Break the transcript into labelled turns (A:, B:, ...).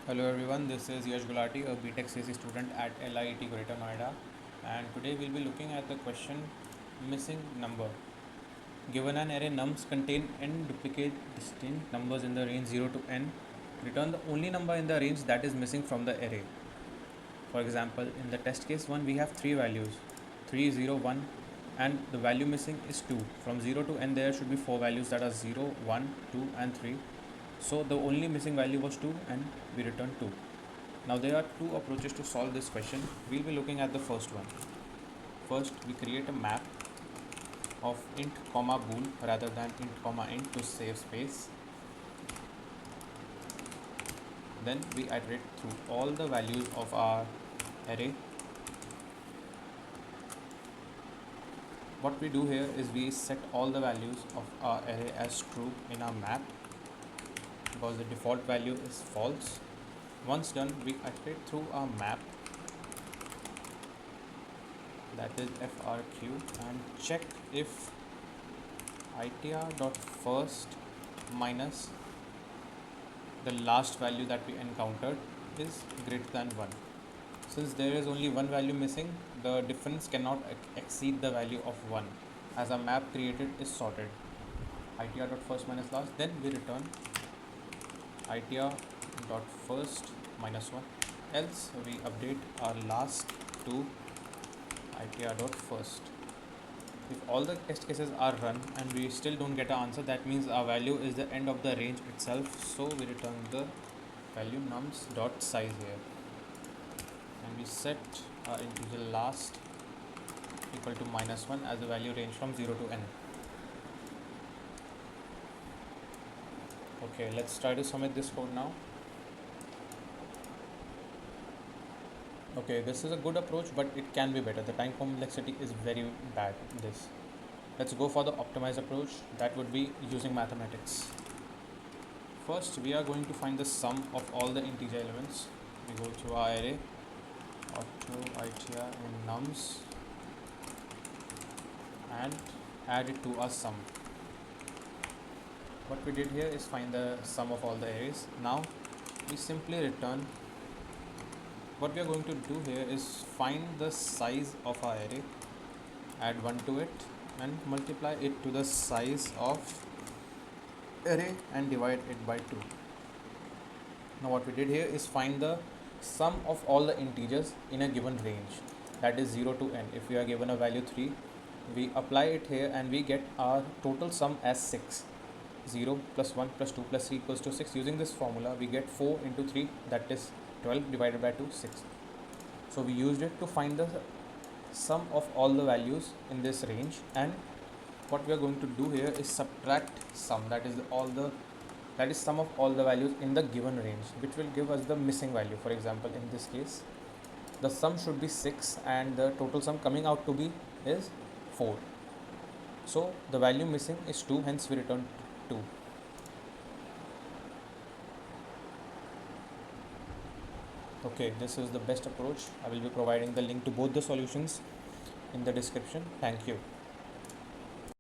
A: Hello everyone, this is Yash Gulati, a BTech CSE student at LIET Greater Noida, and today we'll be looking at the question missing number. Given an array nums contain n duplicate distinct numbers in the range 0 to n, return the only number in the range that is missing from the array. For example, in the test case 1 we have three values 3, 0, 1, and the value missing is 2. From 0 to n there should be four values that are 0, 1, 2 and 3. So the only missing value was 2 and we returned 2. Now there are two approaches to solve this question. We'll be looking at the first one. First, we create a map of int comma bool rather than int comma int to save space. Then we iterate through all the values of our array. What we do here is we set all the values of our array as true in our map because the default value is false. Once done, we iterate through our map, that is frq, and check if itr.first minus the last value that we encountered is greater than 1. Since there is only one value missing, the difference cannot exceed the value of 1 as our map created is sorted. itr.first minus last, then we return itr.first minus 1, else we update our last to itr.first. If all the test cases are run and we still don't get an answer, that means our value is the end of the range itself, so we return the value nums.size here and we set our integer last equal to -1 as the value range from 0 to n. Okay, let's try to submit this code now. Okay, this is a good approach, but it can be better. The time complexity is very bad in this. Let's go for the optimized approach. That would be using mathematics. First, we are going to find the sum of all the integer elements. We go to our array, auto itr in nums, and add it to our sum. What we did here is find the sum of all the arrays. Now, we simply return. What we are going to do here is find the size of our array, add 1 to it and multiply it to the size of array and divide it by 2. Now what we did here is find the sum of all the integers in a given range, that is 0 to n. If we are given a value 3, we apply it here and we get our total sum as 6. 0 plus 1 plus 2 plus 3 equals to 6. Using this formula, we get 4 into 3, that is 12 divided by 2, 6. So we used it to find the sum of all the values in this range, and what we are going to do here is subtract sum, that is sum of all the values in the given range, which will give us the missing value. For example, in this case, the sum should be 6 and the total sum coming out to be is 4. So the value missing is 2, hence we return 2. Okay, this is the best approach. I will be providing the link to both the solutions in the description. Thank you.